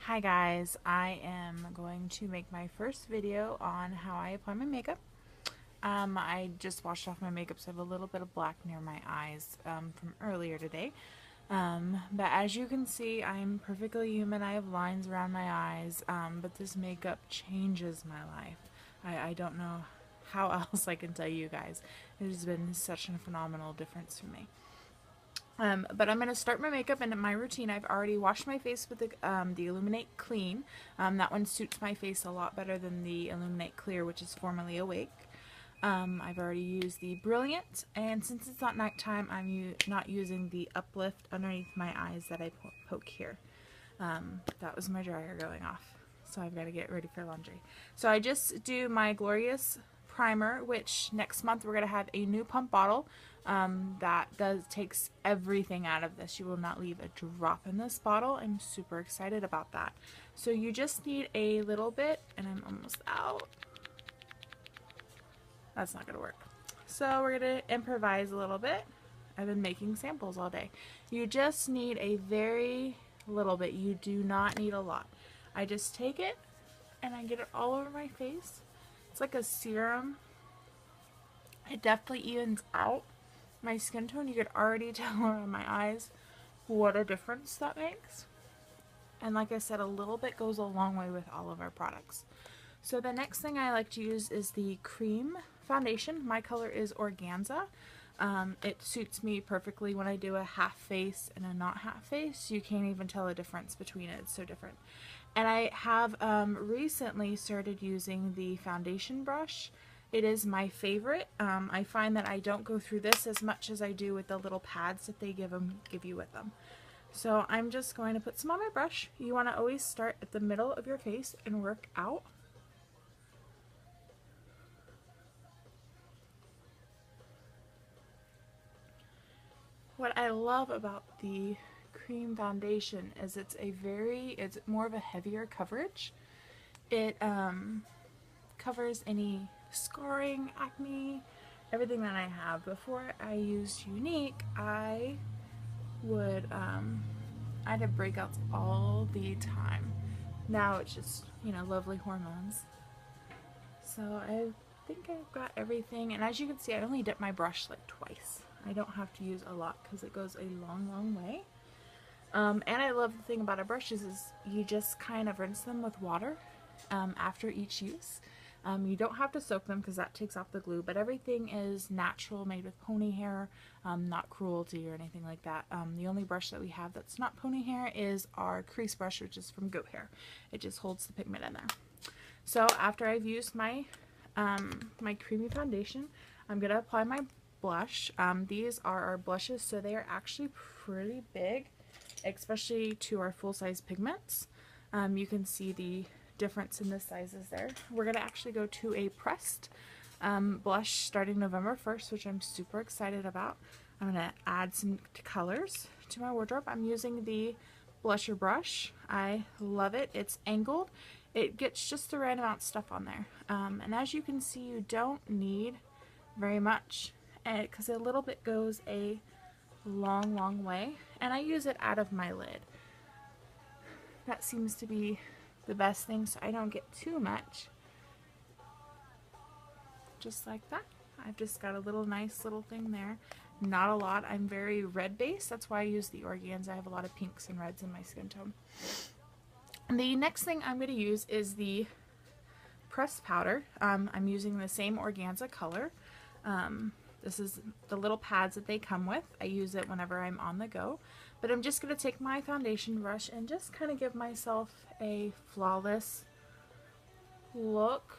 Hi guys, I am going to make my first video on how I apply my makeup. I just washed off my makeup, so I have a little bit of black near my eyes from earlier today. But as you can see, I'm perfectly human. I have lines around my eyes, but this makeup changes my life. I don't know how else I can tell you guys. It has been such a phenomenal difference for me. But I'm going to start my makeup and my routine. I've already washed my face with the Illuminate Clean. That one suits my face a lot better than the Illuminate Clear, which is formerly Awake. I've already used the Brilliant, and since it's not nighttime, I'm not using the Uplift underneath my eyes that I poke here. That was my dryer going off, so I've got to get ready for laundry. So I just do my Glorious primer, which next month we're going to have a new pump bottle that takes everything out of this. You will not leave a drop in this bottle. I'm super excited about that. So you just need a little bit, and I'm almost out. That's not going to work. So we're going to improvise a little bit. I've been making samples all day. You just need a very little bit. You do not need a lot. I just take it and I get it all over my face. It's like a serum. It definitely evens out my skin tone. You could already tell around my eyes what a difference that makes. And like I said, a little bit goes a long way with all of our products. So the next thing I like to use is the cream foundation. My color is Organza. It suits me perfectly when I do a half face and a not half face. You can't even tell the difference between it. It's so different. And I have recently started using the foundation brush. It is my favorite. I find that I don't go through this as much as I do with the little pads that they give you with them. So I'm just going to put some on my brush. You want to always start at the middle of your face and work out. What I love about the cream foundation is it's more of a heavier coverage. It covers any scarring, acne, everything that I have. Before I used Younique, I'd have breakouts all the time. Now it's just, lovely hormones. So I think I've got everything, and as you can see, I only dip my brush like twice. I don't have to use a lot because it goes a long way. And I love the thing about our brushes is you just kind of rinse them with water after each use. You don't have to soak them because that takes off the glue, but everything is natural, made with pony hair, not cruelty or anything like that. The only brush that we have that's not pony hair is our crease brush, which is from goat hair. It just holds the pigment in there. So after I've used my my creamy foundation, I'm going to apply my blush. These are our blushes, so they are actually pretty big, especially to our full-size pigments. You can see the difference in the sizes there. We're going to actually go to a pressed blush starting November 1st, which I'm super excited about. I'm going to add some colors to my wardrobe. I'm using the blusher brush. I love it. It's angled. It gets just the right amount of stuff on there. And as you can see, you don't need very much because a little bit goes a long way. And I use it out of my lid. That seems to be the best thing, so I don't get too much. Just like that. I've just got a nice little thing there. Not a lot. I'm very red based. That's why I use the Organza. I have a lot of pinks and reds in my skin tone. The next thing I'm going to use is the pressed powder. I'm using the same Organza color. This is the little pads that they come with. I use it whenever I'm on the go. But I'm just going to take my foundation brush and just kind of give myself a flawless look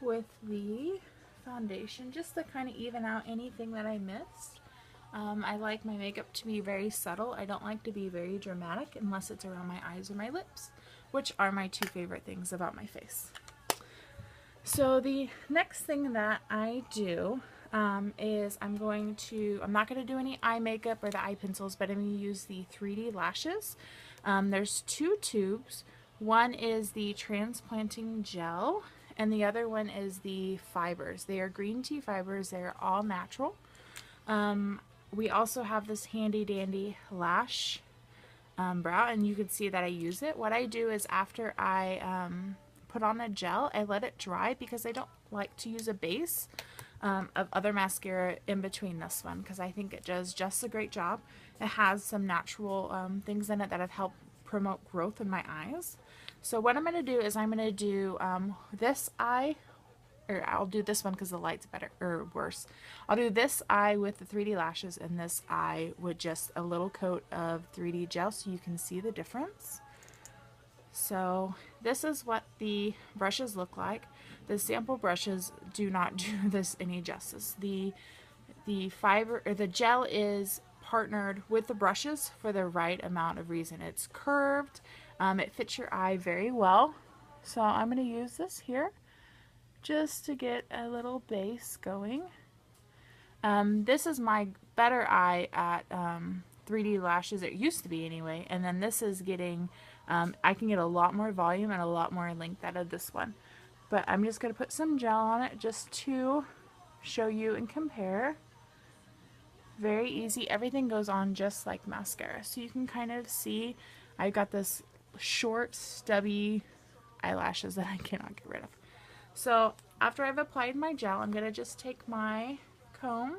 with the foundation, just to kind of even out anything that I missed. I like my makeup to be very subtle. I don't like to be very dramatic unless it's around my eyes or my lips, which are my two favorite things about my face. So the next thing that I do is I'm not going to do any eye makeup or the eye pencils, but I'm going to use the 3D lashes. There's two tubes. One is the transplanting gel, and the other one is the fibers. They are green tea fibers. They're all natural. We also have this handy dandy lash brow, and you can see that I use it. What I do is after I put on a gel, I let it dry because I don't like to use a base of other mascara in between this one because I think it does just a great job. It has some natural things in it that have helped promote growth in my eyes. So what I'm going to do is I'm going to do this eye, or I'll do this one because the light's better, or worse. I'll do this eye with the 3D lashes and this eye with just a little coat of 3D gel so you can see the difference. So this is what the brushes look like. The sample brushes do not do this any justice. The fiber or the gel is partnered with the brushes for the right amount of reason. It's curved. It fits your eye very well. So I'm going to use this here just to get a little base going. This is my better eye at 3D lashes. It used to be anyway. And then this is getting, I can get a lot more volume and a lot more length out of this one. But I'm just going to put some gel on it just to show you and compare. Very easy. Everything goes on just like mascara. So you can kind of see I've got this short, stubby eyelashes that I cannot get rid of. So after I've applied my gel, I'm going to just take my comb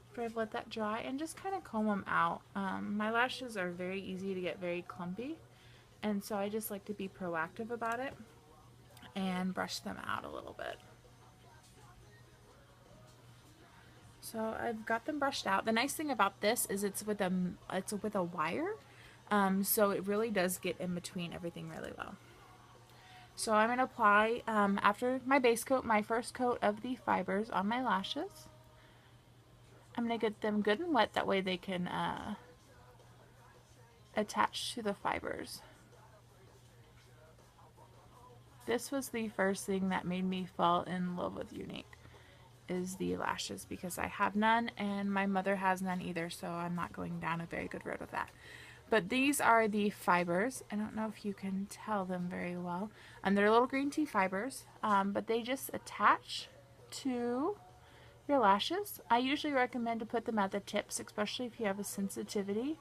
after I've let that dry and just kind of comb them out. My lashes are very easy to get very clumpy, and so I just like to be proactive about it and brush them out a little bit. So I've got them brushed out. The nice thing about this is it's with a wire, so it really does get in between everything really well. So I'm going to apply, after my base coat, my first coat of the fibers on my lashes. I'm going to get them good and wet, that way they can attach to the fibers. This was the first thing that made me fall in love with Younique, is the lashes, because I have none and my mother has none either, so I'm not going down a very good road with that. But these are the fibers. I don't know if you can tell them very well. And they're little green tea fibers, but they just attach to your lashes. I usually recommend to put them at the tips, especially if you have a sensitivity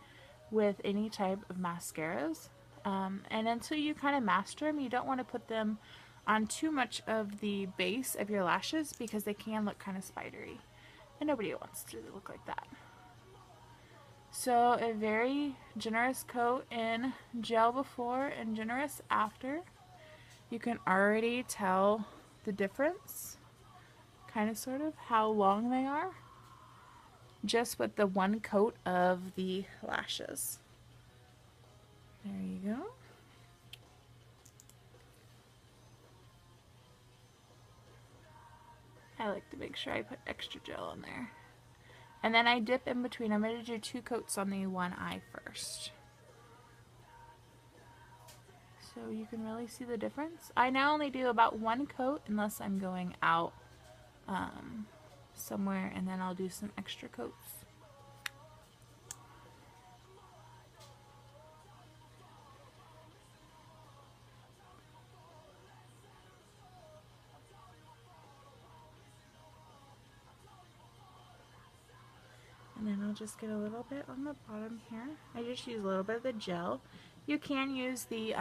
with any type of mascaras. And until you kind of master them, you don't want to put them on too much of the base of your lashes because they can look kind of spidery. And nobody wants to look like that. So a very generous coat in gel before and generous after. You can already tell the difference, kind of sort of how long they are, just with the one coat of the lashes. There you go. I like to make sure I put extra gel on there. And then I dip in between. I'm going to do 2 coats on the one eye first. So you can really see the difference. I now only do about 1 coat unless I'm going out somewhere, and then I'll do some extra coats. And then I'll just get a little bit on the bottom here. I just use a little bit of the gel. You can use the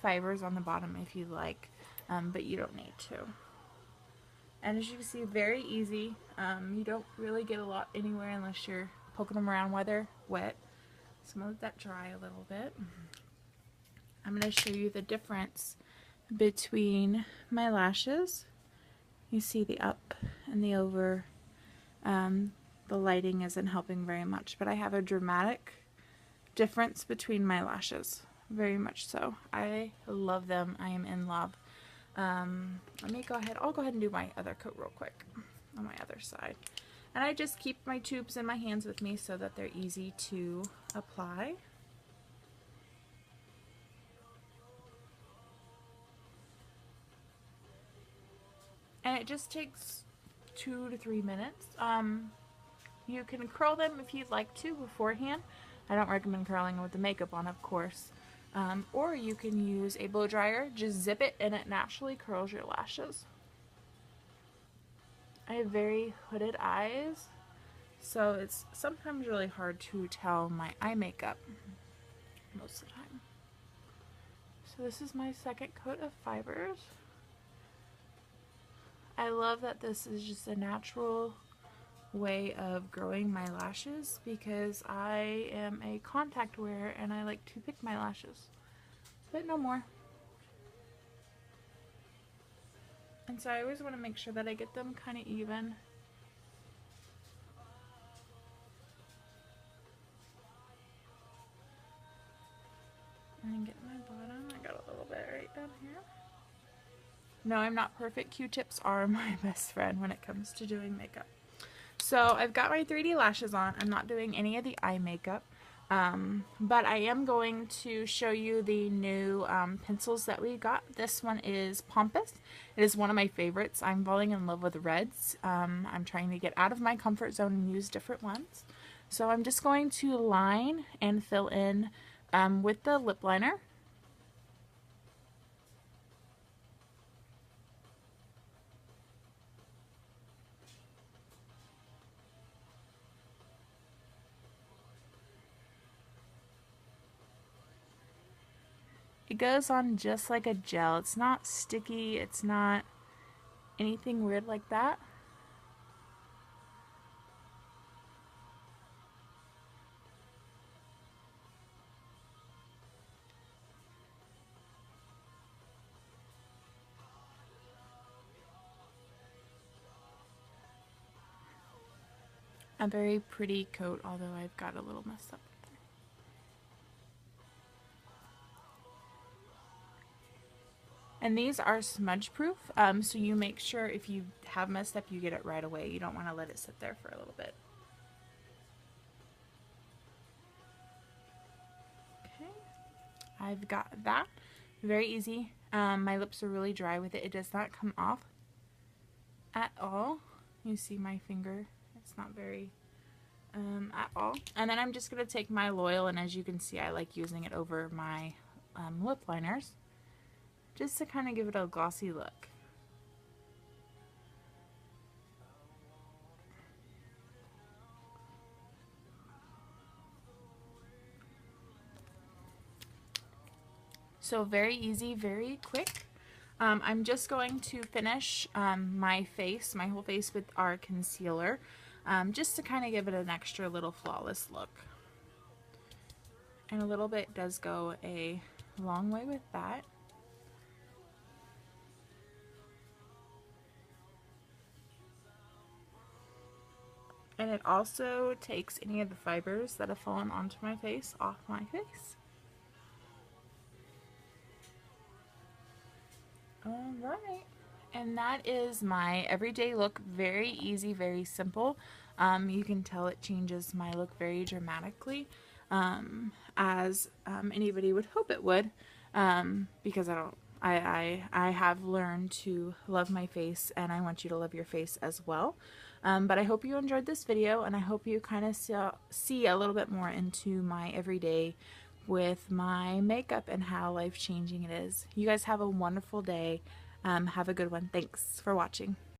fibers on the bottom if you like, but you don't need to. And as you can see, very easy. You don't really get a lot anywhere unless you're poking them around while they're wet. So I'm going to let that dry a little bit. I'm going to show you the difference between my lashes. You see the up and the over. The lighting isn't helping very much, but I have a dramatic difference between my lashes. Very much so. I love them. I am in love. Let me go ahead. I'll go ahead and do my other coat real quick on my other side. And I just keep my tubes in my hands with me so that they're easy to apply. And it just takes 2 to 3 minutes. You can curl them if you'd like to beforehand. I don't recommend curling with the makeup on, of course. Or you can use a blow dryer, just zip it, and it naturally curls your lashes. I have very hooded eyes, so it's sometimes really hard to tell my eye makeup. most of the time. So this is my second coat of fibers. I love that this is just a natural way of growing my lashes because I am a contact wearer and I like to pick my lashes, but no more. And so I always want to make sure that I get them kind of even. And then get my bottom. I got a little bit right down here. No, I'm not perfect. Q-tips are my best friend when it comes to doing makeup. So I've got my 3D lashes on. I'm not doing any of the eye makeup. But I am going to show you the new pencils that we got. This one is Pompous. It is one of my favorites. I'm falling in love with reds. I'm trying to get out of my comfort zone and use different ones. So I'm just going to line and fill in with the lip liner. It goes on just like a gel. It's not sticky. It's not anything weird like that. A very pretty coat, although I've got a little messed up. And these are smudge proof, so you make sure if you have messed up, you get it right away. You don't want to let it sit there for a little bit. Okay, I've got that. Very easy. My lips are really dry with it. It does not come off at all. You see my finger. It's not very at all. And then I'm just going to take my Loyal, and as you can see, I like using it over my lip liners, just to kind of give it a glossy look. So very easy, very quick. I'm just going to finish my face, my whole face, with our concealer, just to kind of give it an extra little flawless look. And a little bit does go a long way with that. And it also takes any of the fibers that have fallen onto my face off my face. Alright, and that is my everyday look. Very easy, very simple. You can tell it changes my look very dramatically, as anybody would hope it would, because I have learned to love my face, and I want you to love your face as well. But I hope you enjoyed this video, and I hope you kind of see a little bit more into my everyday with my makeup and how life-changing it is. You guys have a wonderful day. Have a good one. Thanks for watching.